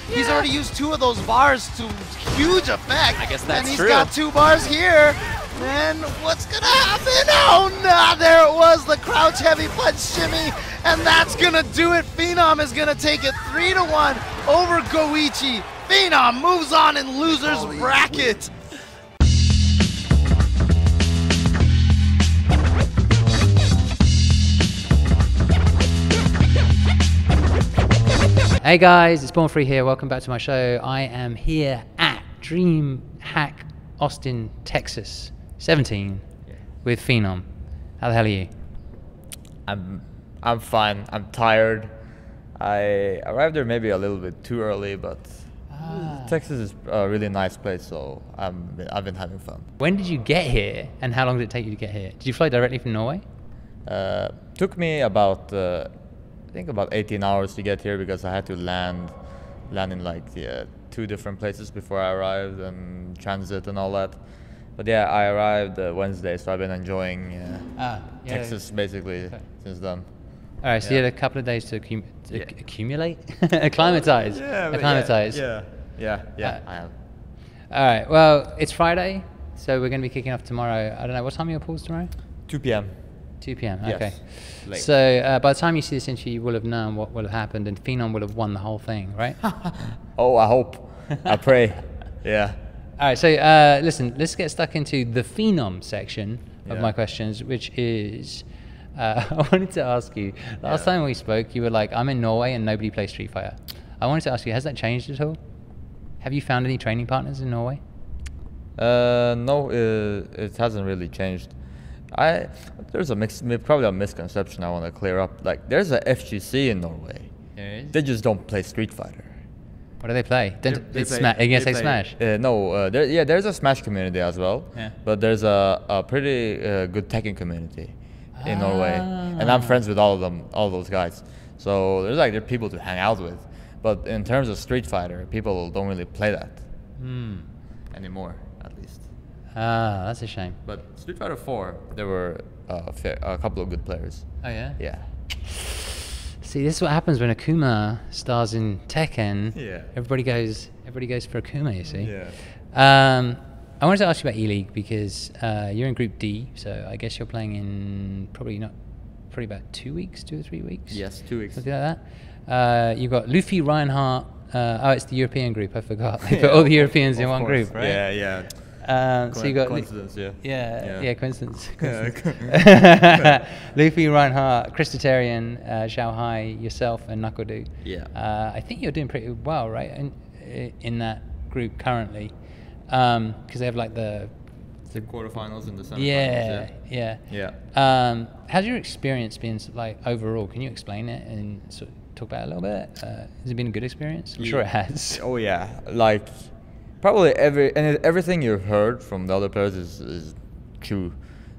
He's already used 2 of those bars to huge effect. I guess that's and he's true. got 2 bars here. And what's gonna happen? Oh no, there it was, the crouch heavy punch shimmy, and that's gonna do it. Phenom is gonna take it 3-1 over Goichi. Phenom moves on in loser's bracket. Hey guys, it's Born Free here. Welcome back to my show. I am here at DreamHack Austin, Texas 17 with Phenom. How the hell are you? I'm fine. I'm tired. I arrived there maybe a little bit too early, but Texas is a really nice place, so I've been having fun. When did you get here, and how long did it take you to get here? Did you fly directly from Norway? Took me about I think about 18 hours to get here because I had to land in like 2 different places before I arrived and transit and all that. But yeah, I arrived Wednesday, so I've been enjoying Texas basically since then. All right, so you had a couple of days to accumulate, acclimatize, acclimatize. Yeah, I have. All right, well, it's Friday, so we're going to be kicking off tomorrow. I don't know, what time are your pools tomorrow? 2 p.m. 2 p.m. Yes. Okay. Late. So by the time you see this interview, you will have known what will have happened, and Phenom will have won the whole thing, right? Oh, I hope. I pray. Yeah. All right. So listen, let's get stuck into the Phenom section of my questions, which is I wanted to ask you. Last time we spoke, you were like, "I'm in Norway and nobody plays Street Fighter." I wanted to ask you, has that changed at all? Have you found any training partners in Norway? No, it hasn't really changed. There's probably a misconception I want to clear up. Like, there's a FGC in Norway. There is? They just don't play Street Fighter. What do they play? Smash? No, there's a Smash community as well. Yeah. But there's a pretty good Tekken community in Norway, and I'm friends with all of them, all those guys. So there are people to hang out with. But in terms of Street Fighter, people don't really play that anymore, at least. Ah, that's a shame. But Street Fighter 4, there were a couple of good players. Oh yeah? Yeah. See, this is what happens when Akuma stars in Tekken. Yeah. Everybody goes for Akuma, you see. Yeah. I wanted to ask you about ELeague because you're in Group D, so I guess you're playing in probably about 2 weeks, 2 or 3 weeks. Yes, 2 weeks. Something like that. You've got Luffy, Reinhardt. Oh, it's the European group. I forgot. They put all the Europeans in one group, right? Yeah, yeah. So you got coincidence, yeah, coincidence. Luffy, Reinhardt, Christotarian, Xiaohai, yourself, and Nakodu. Yeah. I think you're doing pretty well, right? In that group currently, because they have like the quarterfinals and the semifinals. Yeah. How's your experience been like overall? Can you explain it and sort of talk about it a little bit? Has it been a good experience? I'm sure it has. Oh yeah, like. Probably everything you've heard from the other players is true.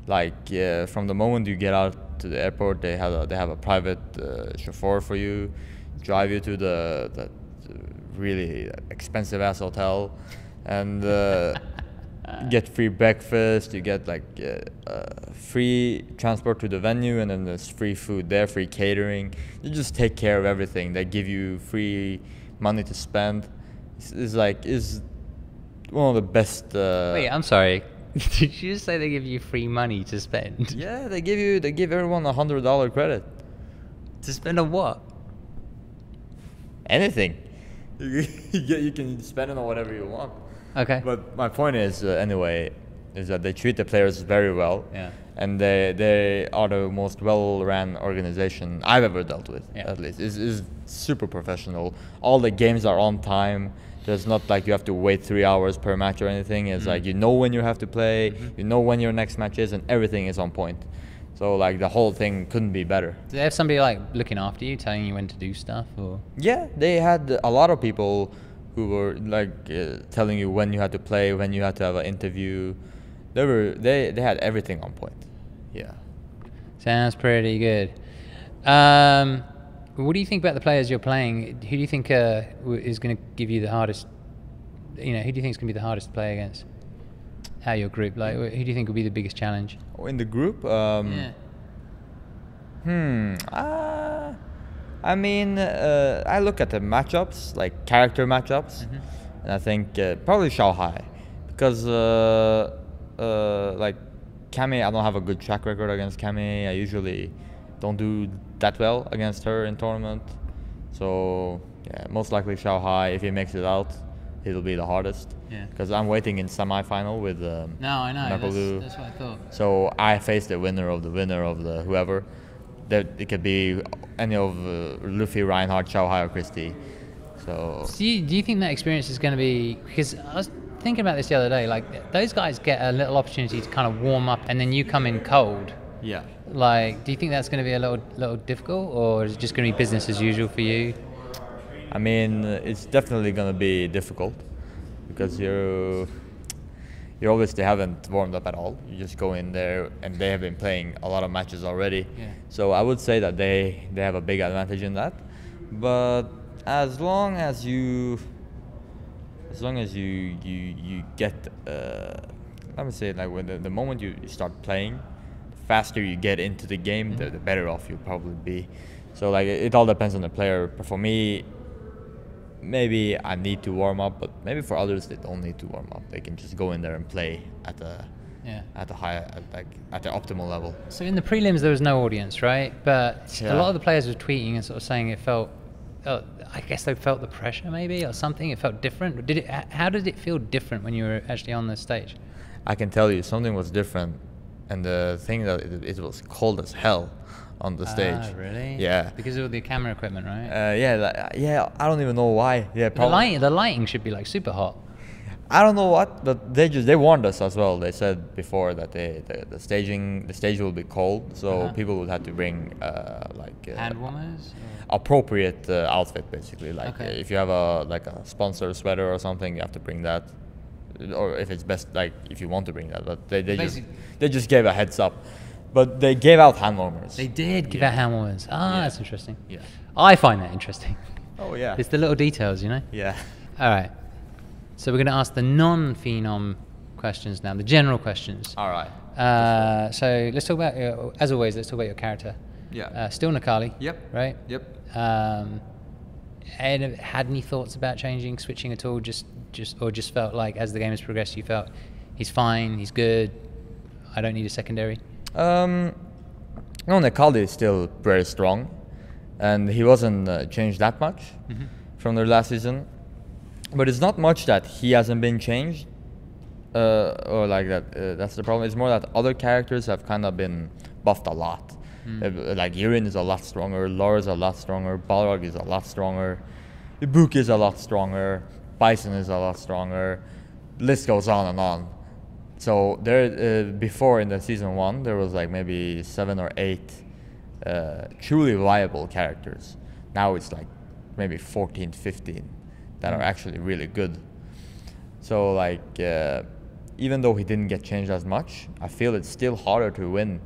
Like from the moment you get out to the airport, they have a private chauffeur for you, drive you to the really expensive ass hotel, and get free breakfast. You get like free transport to the venue, and then there's free food there, free catering. You just take care of everything. They give you free money to spend. It's one of the best. Wait, I'm sorry. Did you just say they give you free money to spend? Yeah, they give everyone $100 credit. To spend on what? Anything. You can spend it on whatever you want. Okay. But my point is, anyway, is that they treat the players very well. Yeah. And they are the most well-run organization I've ever dealt with. Yeah. At least is super professional. All the games are on time. There's not like you have to wait 3 hours per match or anything. It's like you know when you have to play, you know when your next match is, and everything is on point. So like the whole thing couldn't be better. Do they have somebody like looking after you, telling you when to do stuff, or? Yeah, they had a lot of people who were like telling you when you had to play, when you had to have an interview. They had everything on point. Yeah. Sounds pretty good. What do you think about the players you're playing? Who do you think is going to give you the hardest? You know, who do you think is going to be the hardest to play against? How your group? Like, who do you think will be the biggest challenge? In the group? Yeah. I mean, I look at the matchups, like character matchups, and I think probably Shanghai, because like Cammy, I don't have a good track record against Cammy. I usually don't do that well against her in tournament. So yeah, most likely Shanghai. If he makes it out, it'll be the hardest. Yeah. Because I'm waiting in semi-final with No, I know. Necalli. That's what I thought. So I face the winner of the whoever. That it could be any of Luffy, Reinhardt, Shanghai, or Christie. So Do you think that experience is going to be, because I was thinking about this the other day, like those guys get a little opportunity to kind of warm up and then you come in cold. yeah. Like, do you think that's going to be a little difficult, or is it just going to be business as usual for you? I mean, it's definitely gonna be difficult because you obviously haven't warmed up at all. You just go in there, and they have been playing a lot of matches already. Yeah. So I would say that they have a big advantage in that. But as long as you get, let me say, like when the moment you start playing, the faster you get into the game, the better off you'll probably be. So like it all depends on the player. But for me, maybe I need to warm up, but maybe for others they don't need to warm up. They can just go in there and play at the optimal level. So in the prelims there was no audience, right? But a lot of the players were tweeting and sort of saying it felt, I guess they felt the pressure maybe or something. It felt different. How did it feel different when you were actually on the stage? I can tell you something was different, and the thing that it was cold as hell on the stage. Ah, really? Yeah. Because of the camera equipment, right? Yeah. I don't even know why. Yeah, The lighting should be like super hot. I don't know what, but they warned us as well. They said before that the stage will be cold, so people would have to bring Hand warmers? appropriate outfit, basically. Like Okay. if you have a sponsor sweater or something, you have to bring that. Or if it's best, like if you want to bring that, but they just gave a heads up. But they gave out hand warmers. They did give out hand warmers. Ah, that's interesting. Yeah. I find that interesting. Oh yeah. It's the little details, you know? Yeah. All right. So we're going to ask the non-phenom questions now, the general questions. All right. So let's talk about, as always, let's talk about your character. Yeah. Still Necalli. Yep. Right? Yep. Had any thoughts about changing, switching at all? Just felt like as the game has progressed, you felt he's fine, he's good, I don't need a secondary? No, Necalli is still very strong, and he wasn't changed that much from their last season. But it's not much that he hasn't been changed, or like that. That's the problem. It's more that other characters have kind of been buffed a lot. Like Yirin is a lot stronger, Laura is a lot stronger, Balrog is a lot stronger, Ibuki is a lot stronger, Bison is a lot stronger. List goes on and on. So there, before in the season 1, there was like maybe 7 or 8 truly viable characters. Now it's like maybe 14, 15 that are actually really good. So like, even though he didn't get changed as much, I feel it's still harder to win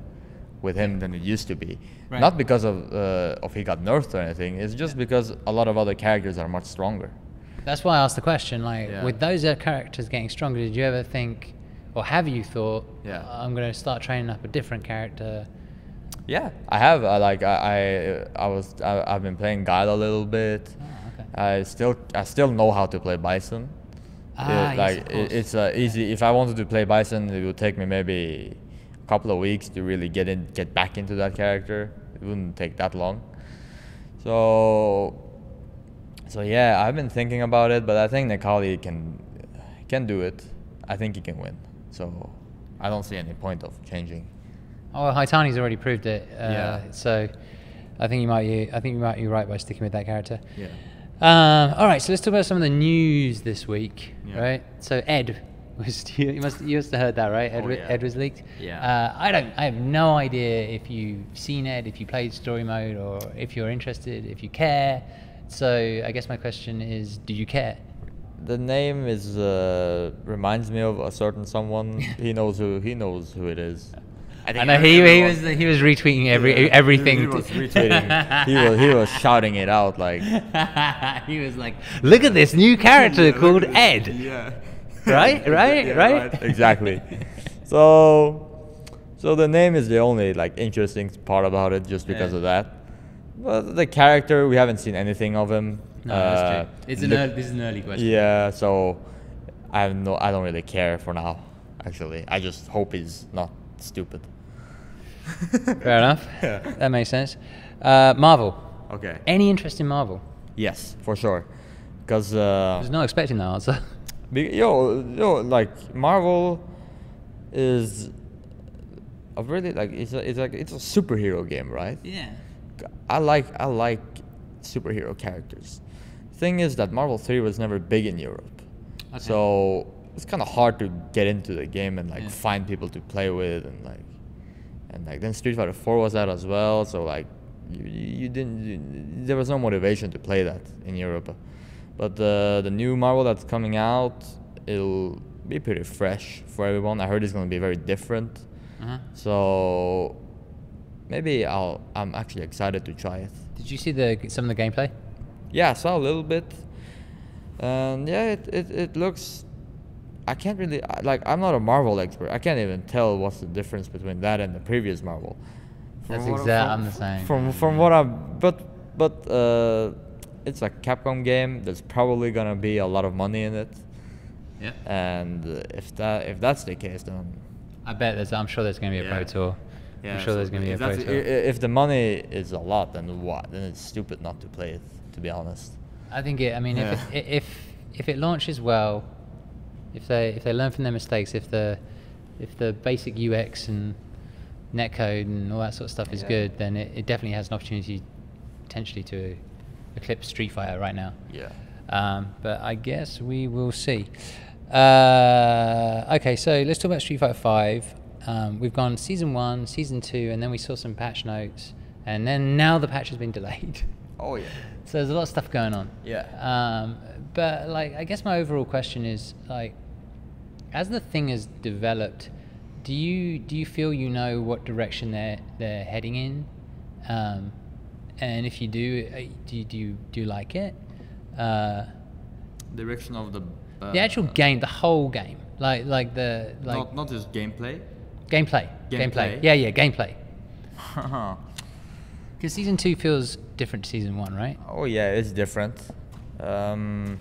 with him than it used to be. Right. Not because of he got nerfed or anything. It's just because a lot of other characters are much stronger. That's why I asked the question. Like, Yeah. with those characters getting stronger, did you ever think, or have you thought, Yeah. I'm going to start training up a different character? Yeah, I have. I've been playing Guile a little bit. Oh, okay. I still know how to play Bison. Ah, yes, of course. It's easy. If I wanted to play Bison, it would take me maybe a couple of weeks to really get back into that character. It wouldn't take that long. So yeah, I've been thinking about it, but I think Necalli can do it. I think he can win. So I don't see any point of changing. Oh, Haitani's already proved it. Yeah. So I think you might be right by sticking with that character. Yeah. All right, so let's talk about some of the news this week, Yeah. right? So Ed was you must have heard that, right? Ed, Oh, yeah. Ed was leaked. Yeah. I have no idea if you've seen Ed, if you played story mode, or if you're interested, if you care. So I guess my question is, do you care? The name is reminds me of a certain someone. He knows who it is. I know he was retweeting everything. He was retweeting. he was shouting it out like. He was like, "Look at this new character called Ed." Yeah. Right. Exactly. So the name is the only like interesting part about it, just because of that. Well, the character, we haven't seen anything of him. No, that's true. This is an early question. Yeah, so I don't really care for now. Actually, I just hope he's not stupid. Fair enough. Yeah. That makes sense. Marvel. Okay. Any interest in Marvel? Yes, for sure. Because I was not expecting that answer. Like Marvel is a really like it's a superhero game, right? Yeah. I like superhero characters. Thing is that Marvel 3 was never big in Europe, so it's kind of hard to get into the game and like find people to play with and then Street Fighter 4 was out as well, so like there was no motivation to play that in Europe. But the new Marvel that's coming out, it'll be pretty fresh for everyone. I heard it's going to be very different. So maybe I'm actually excited to try it. Did you see some of the gameplay? Yeah, I saw a little bit. And yeah, it looks... I can't really... I'm not a Marvel expert. I can't even tell what's the difference between that and the previous Marvel. That's exactly... I'm the same. From what I'm... But it's a Capcom game. There's probably gonna be a lot of money in it. Yeah. And if that's the case, then I bet I'm sure there's gonna be a pro tour. Yeah, I'm sure there's gonna be a pro tour. If the money is a lot, then what? Then it's stupid not to play it. To be honest. I think it. I mean, if it launches well, if they learn from their mistakes, if the basic UX and netcode and all that sort of stuff is good, then it definitely has an opportunity potentially to eclipse Street Fighter right now. Yeah. But I guess we will see. Okay, so let's talk about Street Fighter 5. We've gone Season 1, Season 2, and then we saw some patch notes, and then now the patch has been delayed. Oh yeah. So there's a lot of stuff going on. Yeah. But like, I guess my overall question is like, as the thing has developed, do you feel you know what direction they're heading in? And if you do you like it? Direction of the actual game, the whole game, like not just gameplay. Gameplay. Yeah, gameplay. Because Season 2 feels different to Season 1, right? Oh yeah, it's different. Not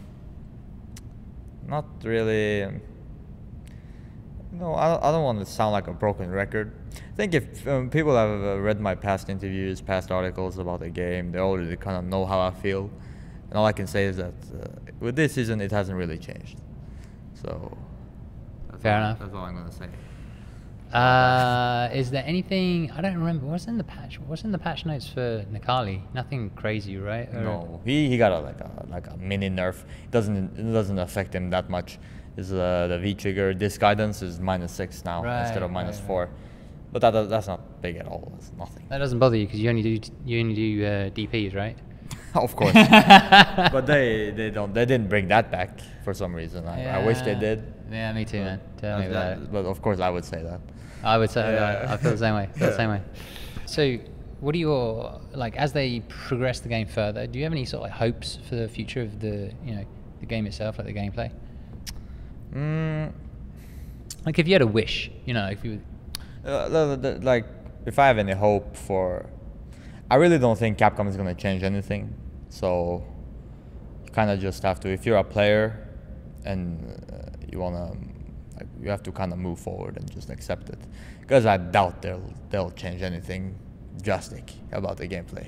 really. No, I don't want to sound like a broken record. I think if people have read my past interviews, past articles about the game, they already kind of know how I feel. And all I can say is that with this season, it hasn't really changed. So fair enough. That's all I'm going to say. Is there anything, I don't remember, what's in the patch notes for Necalli? Nothing crazy, right? Or no, he got a mini nerf. It doesn't affect him that much. Is the V trigger disc guidance is -6 now instead of -4, but that's not big at all. It's nothing. That doesn't bother you because you only do DPs, right? Of course. But they didn't bring that back for some reason. I wish they did. Yeah, me too, man. Tell me about it. But of course, I would say that. I would say I feel the same way. So, what are your, like, as they progress the game further? Do you have any sort of like hopes for the future of the game itself, like the gameplay? Like if you had a wish, if you like if I have any hope for, I really don't think Capcom is going to change anything. So you kind of just have to, if you're a player and you have to kind of move forward and just accept it, because I doubt they'll change anything drastic about the gameplay.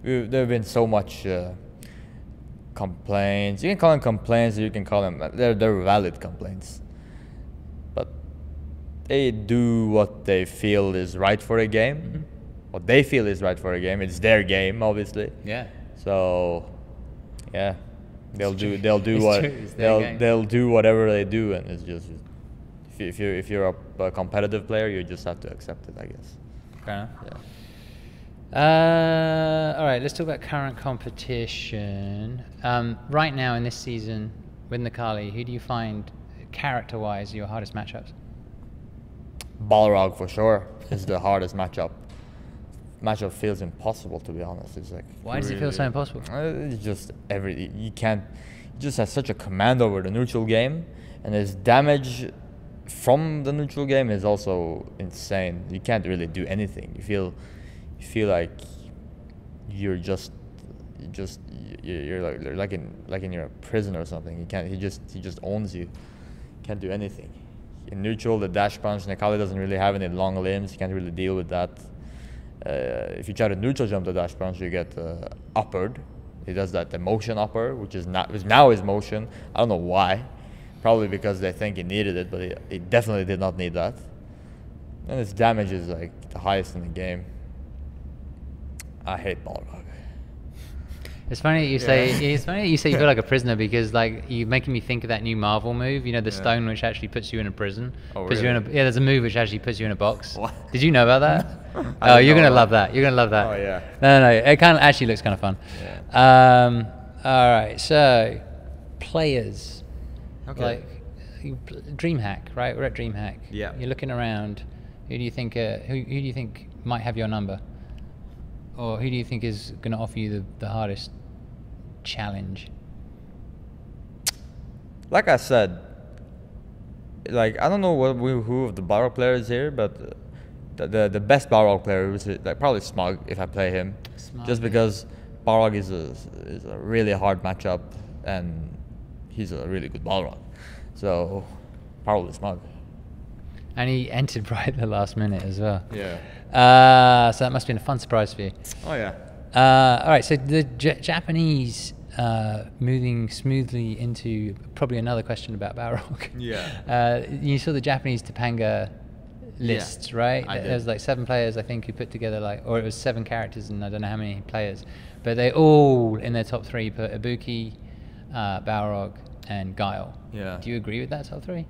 There have been so much complaints. You can call them complaints, or you can call them they're valid complaints, but they do what they feel is right for a game. Mm-hmm. What they feel is right for a game. It's their game, obviously. Yeah. So, yeah, they'll do whatever they do, and it's just if you're a competitive player, you just have to accept it, I guess. Fair enough. Yeah. All right, let's talk about current competition. Right now in this season with Necalli, who do you find character-wise your hardest matchups? Balrog for sure is the hardest matchup. Matchup feels impossible, to be honest. It's like, why does it feel so impossible? It's just you just have such a command over the neutral game, and his damage from the neutral game is also insane. You can't really do anything. You feel like you're like in you're a prison or something. He just owns you. Can't do anything. In neutral, the dash punch, Necalli doesn't really have any long limbs. You can't really deal with that. If you try to neutral jump the dash punch, you get uppered. He does that, the motion upper, which now his motion. I don't know why. Probably because they think he needed it, but he definitely did not need that. And his damage is like the highest in the game. I hate Balrog. It's funny you say. It's funny you say you feel like a prisoner because like you're making me think of that new Marvel move. You know, the stone which actually puts you in a prison. Oh, puts really? you in a, yeah, there's a move which actually puts you in a box. What? Did you know about that? I Oh, didn't you're know gonna about love that. You're gonna love that. Oh yeah. No, it kind of actually looks kind of fun. Yeah. All right, so players. Okay. Like DreamHack, right? We're at DreamHack. Yeah. You're looking around. Who do you think? Who do you think might have your number? Or who do you think is going to offer you the hardest challenge? Like I said, like I don't know who of the Balrog players here, but the best Balrog player is like probably Smug if I play him, Smug, just because Balrog is a really hard matchup and he's a really good Balrog, so probably Smug. And he entered right at the last minute as well. Yeah. So that must have been a fun surprise for you. Oh yeah. All right, so the Japanese moving smoothly into probably another question about Balrog. Yeah. You saw the Japanese Topanga lists, right? I did. There was like 7 players, I think, who put together like, or it was 7 characters and I don't know how many players, but they all in their top 3 put Ibuki, Balrog, and Guile. Yeah. Do you agree with that top 3?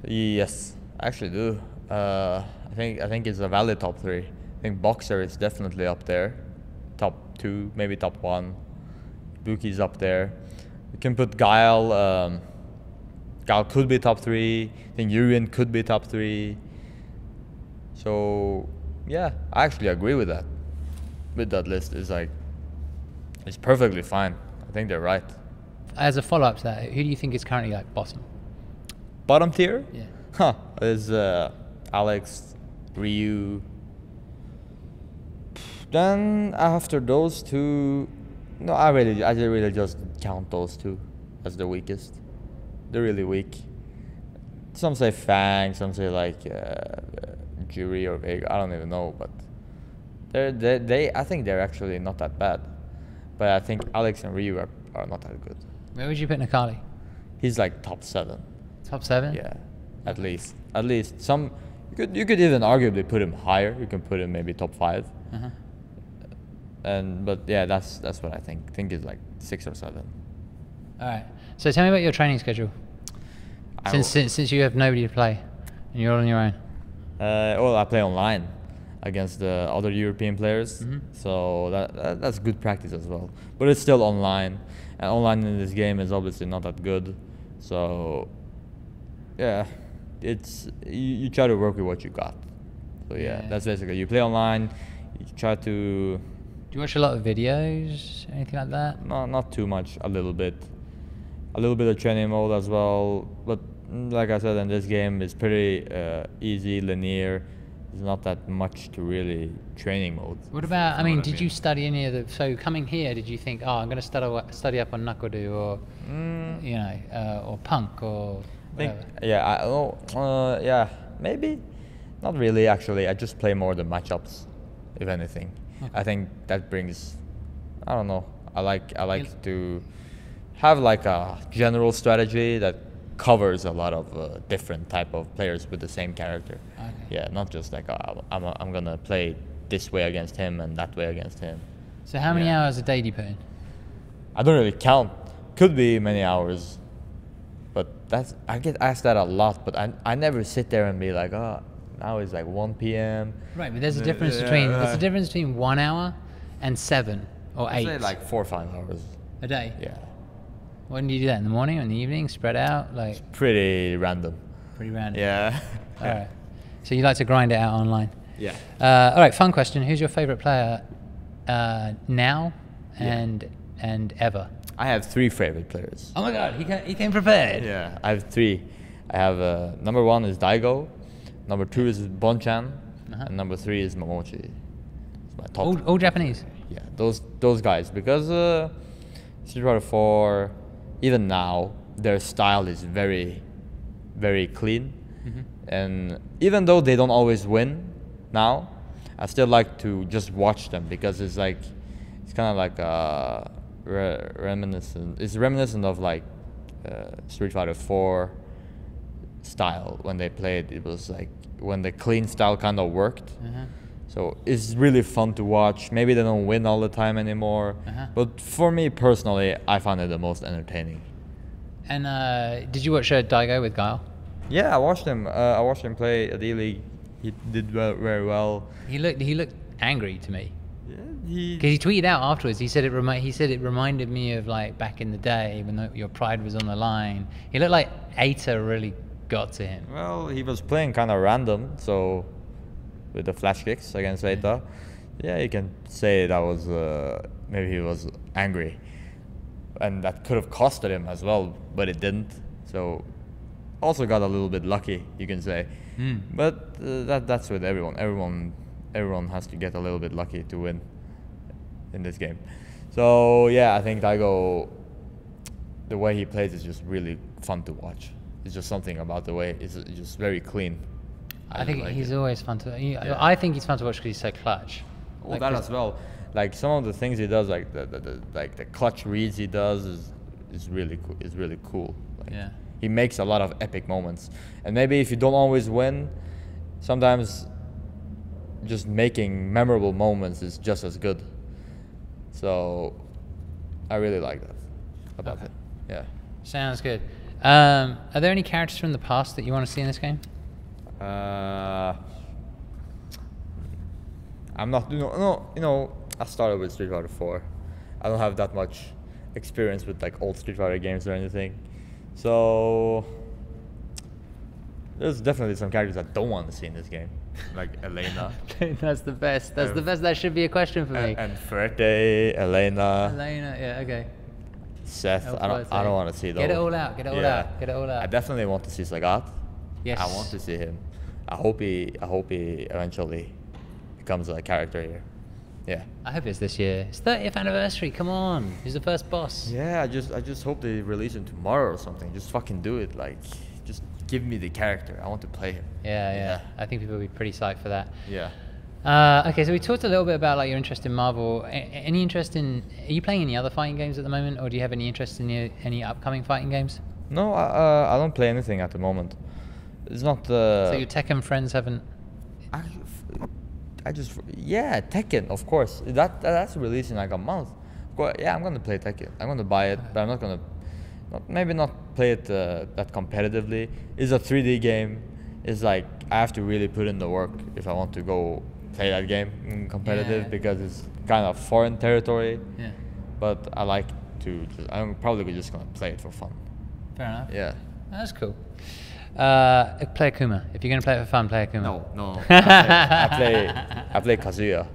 Yes, I actually do. I think it's a valid top 3. I think Boxer is definitely up there, top 2, maybe top 1. Buki's up there. You can put Guile. Guile could be top 3. I think Urien could be top 3. So yeah, I actually agree with that. With that list, it's perfectly fine. I think they're right. As a follow-up to that, who do you think is currently like bottom? Bottom tier? Yeah. Huh. There's Alex, Ryu. Then after those 2, no, I really just count those 2 as the weakest. They're really weak. Some say Fang, some say like Jury or Vega. I don't even know, but I think they're actually not that bad. But I think Alex and Ryu are not that good. Where would you put Necalli? He's like top 7. Top 7? Yeah, at least some. You could even arguably put him higher. You can put him maybe top 5. Uh-huh. But yeah, that's what I think. I think it's like 6 or 7. All right. So tell me about your training schedule. Since you have nobody to play and you're all on your own. Well, I play online against the other European players, Mhm. so that's good practice as well. But it's still online, and online in this game is obviously not that good. So yeah, it's you try to work with what you got. So yeah, that's basically you play online. You try to. Do you watch a lot of videos, anything like that? Not too much. A little bit of training mode as well. But like I said, in this game, it's pretty easy, linear. There's not that much to really training mode. What about? I mean, did you study any of the? So coming here, did you think, oh, I'm going to study up on Nakodu or you know, or Punk or whatever? Yeah, maybe. Not really, actually. I just play more the matchups, if anything. Okay. I think that brings. I don't know. I like to have like a general strategy that covers a lot of different type of players with the same character. Okay. Yeah, not just like I'm gonna play this way against him and that way against him. So how many hours a day do you put in? I don't really count. Could be many hours, but I get asked that a lot. But I never sit there and be like, oh, now it's like 1 p.m. Right, but there's a difference between 1 hour and 7 or 8. I'd say like 4 or 5 hours a day. Yeah. When do you do that? In the morning or in the evening? Spread out? Like Pretty random. pretty random. Yeah. All right. So you like to grind it out online? Yeah. All right, fun question. Who's your favorite player now and ever? I have 3 favorite players. Oh my God, he came prepared. Yeah, I have 3. I have number 1 is Daigo, number 2 is Bonchan, and number 3 is Momochi. It's my top. All Japanese? yeah, those guys, because Street Fighter 4, even now, their style is very, very clean. And even though they don't always win now, I still like to just watch them, because it's like, it's kind of like reminiscent. It's reminiscent of like Street Fighter 4 style when they played. It was like when the clean style kind of worked. So it's really fun to watch. Maybe they don't win all the time anymore, but for me personally, I find it the most entertaining. And did you watch Daigo with Guile? Yeah, I watched him. I watched him play at ELeague. He did very well. He looked angry to me. Yeah, Because he tweeted out afterwards. He said it reminded me of like back in the day when your pride was on the line. He looked like Ata really got to him. Well, he was playing kind of random, so with the flash kicks against Ata, yeah, you can say that was maybe he was angry, and that could have costed him as well, but it didn't. So also got a little bit lucky, you can say. But that's with everyone. Everyone has to get a little bit lucky to win in this game. So yeah, I think Daigo, the way he plays is just really fun to watch. It's just something about the way it's just very clean. I think like he's it. always fun to. Yeah. I think he's fun to watch because he's so clutch. Well, Like that this- as well. Like some of the things he does, like the clutch reads he does is really cool. Is really cool. Like, Yeah. he makes a lot of epic moments, and maybe if you don't always win, sometimes just making memorable moments is just as good. So I really like that about it. Yeah. Sounds good. Are there any characters from the past that you want to see in this game? I'm not, I started with Street Fighter 4. I don't have that much experience with like old Street Fighter games or anything. So there's definitely some characters I don't want to see in this game, like Elena. That's the best. That's the best. That should be a question for me. And Ferete, Elena, Elena, yeah, okay. Seth. I don't want to see those. Get it all out. Get it all out. Get it all out. I definitely want to see Sagat. Yes. I want to see him. I hope he eventually becomes a character here. Yeah. I hope it's this year. It's 30th anniversary. Come on. He's the first boss. Yeah, I just hope they release him tomorrow or something. Just fucking do it. Like, just give me the character. I want to play him. Yeah. I think people will be pretty psyched for that. Yeah. Okay, so we talked a little bit about like your interest in Marvel. Any interest in? Are you playing any other fighting games at the moment, or do you have any interest in any upcoming fighting games? No, I don't play anything at the moment. It's not. So your Tekken friends haven't. Yeah, Tekken, of course. That's released in like a month. Yeah, I'm gonna play Tekken. I'm gonna buy it, but I'm not gonna, maybe not play it that competitively. It's a 3D game. It's like I have to really put in the work if I want to go play that game competitive, because it's kind of foreign territory. Yeah. But I like to. I'm probably just gonna play it for fun. Fair enough. Yeah. That's cool. Play Akuma. If you're gonna play it for fun, play Akuma. No. I play Kazuya.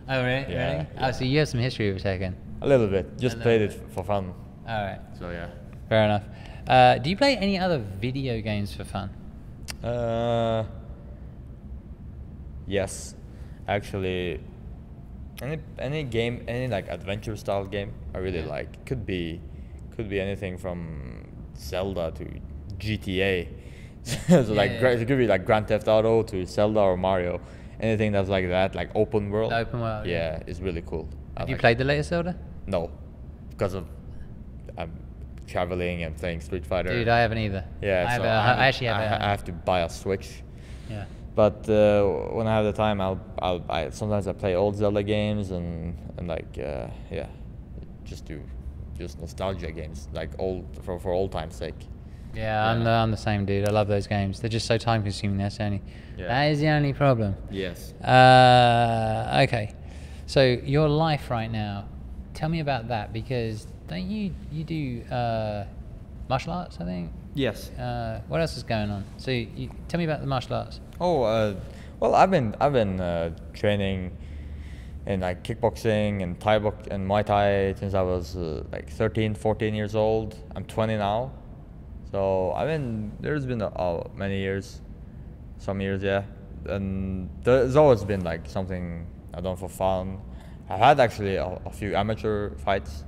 Oh really? Yeah, Really? yeah. Oh, so you have some history with Tekken. A little bit. Just A played little it for fun. All right. So yeah. Fair enough. Do you play any other video games for fun? Yes, actually, any game, any like adventure style game, I really like. Could be anything from Zelda to GTA. So like Yeah. it could be like Grand Theft Auto to Zelda or Mario. Anything that's like that, like open world. Open world, yeah. Yeah, it's really cool. I Have you like played the latest Zelda? No, because of I'm traveling and playing Street Fighter. Dude, I haven't either. Yeah, I, so I actually have I have to buy a Switch. Yeah. But when I have the time, I sometimes I play old Zelda games and like just nostalgia games, like old for old times sake. Yeah, I'm the same dude. I love those games. They're just so time consuming. That's the only. Yeah. That is the only problem. Yes. Okay, so your life right now. Tell me about that, because don't you do martial arts? I think. Yes. What else is going on? So tell me about the martial arts. Oh, well, I've been training in like kickboxing and Thai box and Muay Thai since I was like 13, 14 years old. I'm 20 now, so there's been many years, some years, yeah, and there's always been like something I've done for fun. I've had actually a few amateur fights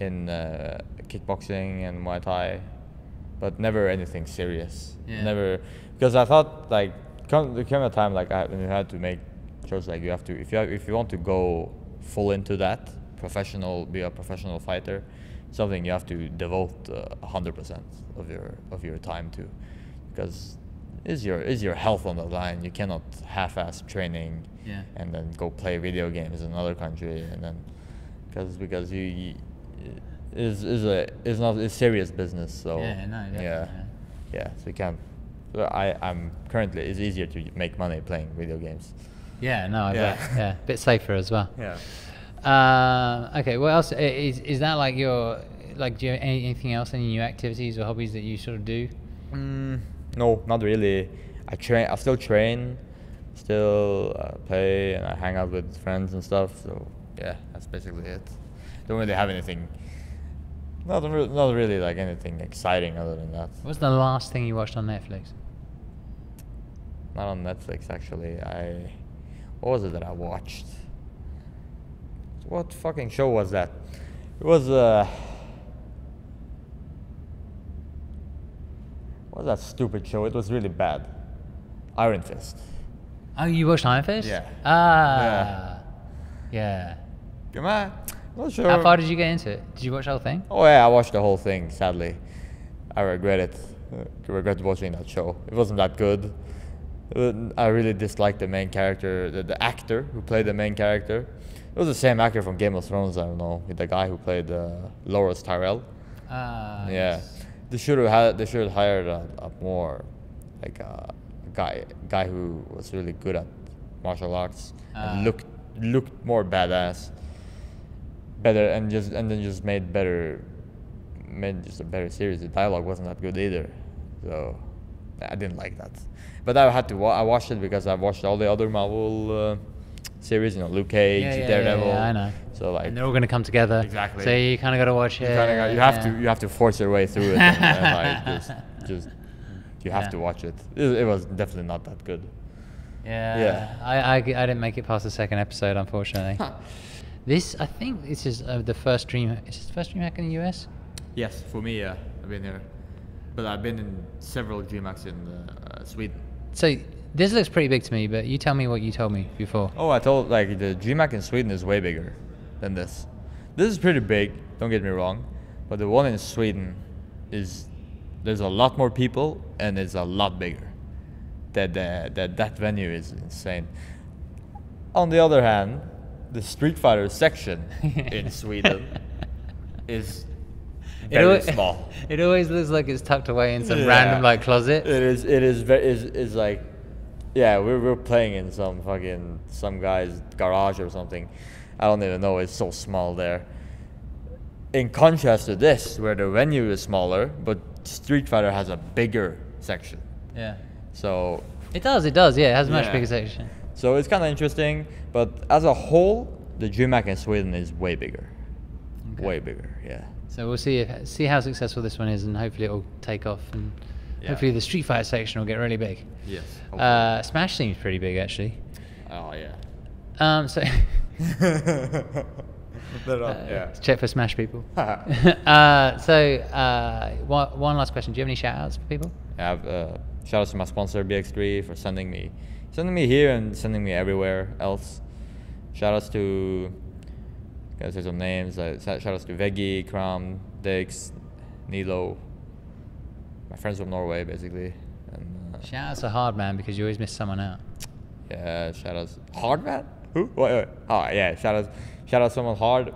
in kickboxing and Muay Thai, but never anything serious. Yeah. Never, because I thought like there came a time like when you had to make choices, like you have to if you want to go full into that be a professional fighter, something you have to devote 100% of your time to, because is your health on the line. You cannot half-ass training and then go play video games in another country, and then because you is not a serious business. So so you can't. So I'm currently, it's easier to make money playing video games. Yeah, no, I bet. Yeah, a bit safer as well. Yeah. Okay, what else is that like your like? Do you have anything else? Any new activities or hobbies that you sort of do? No, not really. I still train, still play, and I hang out with friends and stuff. So yeah, that's basically it. Don't really have anything. Not really like anything exciting other than that. What's the last thing you watched on Netflix? Not on Netflix actually. What was it that I watched? What fucking show was that? It was what was that stupid show? It was really bad. Iron Fist. Oh, you watched Iron Fist? Yeah. Yeah. Come on. Not sure. How far did you get into it? Did you watch the whole thing? Oh yeah, I watched the whole thing. Sadly, I regret it. I regret watching that show. It wasn't that good. I really disliked the main character, the actor who played the main character. It was the same actor from Game of Thrones. I don't know, with the guy who played Loras Tyrell. Yeah. Yes. They should have hired a more like a guy who was really good at martial arts and looked more badass. Better and then just made just a better series. The dialogue wasn't that good either, so I didn't like that. But I watched it because I watched all the other Marvel series, Luke Cage, Daredevil. Yeah, I know. So like, and they're all going to come together. Exactly. So you kind of got to watch it. You have to force your way through it. and like you have to watch it. It was definitely not that good. Yeah. I didn't make it past the second episode, unfortunately. I think this is the first DreamHack. Is this the first DreamHack in the US? Yes, for me, yeah. I've been here. But I've been in several DreamHacks in Sweden. So this looks pretty big to me, but you tell me what you told me before. Oh, I told, like, the DreamHack in Sweden is way bigger than this. This is pretty big, don't get me wrong. But the one in Sweden there's a lot more people and it's a lot bigger. That venue is insane. On the other hand, the Street Fighter section in Sweden is very small. It always looks like it's tucked away in some random like closet. It is like, yeah, we're playing in some guy's garage or something. I don't even know. It's so small there. In contrast to this, where the venue is smaller, but Street Fighter has a bigger section. Yeah. So it does. Yeah, it has a much bigger section. So it's kind of interesting, but as a whole, the DreamHack in Sweden is way bigger. Okay. Way bigger, yeah. So we'll see how successful this one is, and hopefully it'll take off, and hopefully the Street Fighter section will get really big. Yes. Smash seems pretty big actually. Oh yeah. So. Check for Smash people. One last question. Do you have any shout outs for people? I have shout outs to my sponsor BX3 for sending me here and sending me everywhere else. Shout outs to, gotta say some names. Shout outs to Veggie, Kram, Dix, Nilo, my friends from Norway basically. And shout outs to Hardman because you always miss someone out. Yeah, shout outs. Hardman? Who? Wait. Oh yeah, shout outs someone hard.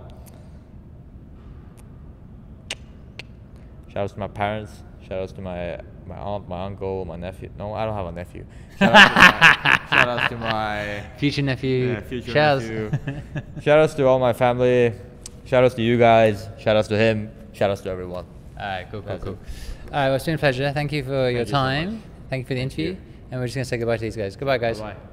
Shout outs to my parents. Shout outs to my aunt, my uncle, my nephew. No, I don't have a nephew. Shout outs to my future nephew. Yeah, future nephew. Shout outs to all my family. Shout outs to you guys. Shout outs to him. Shout outs to everyone. Alright, cool. Alright, well, it's been a pleasure. Thank you for your time. Thank you for the interview. And we're just going to say goodbye to these guys. Goodbye, guys. Bye-bye.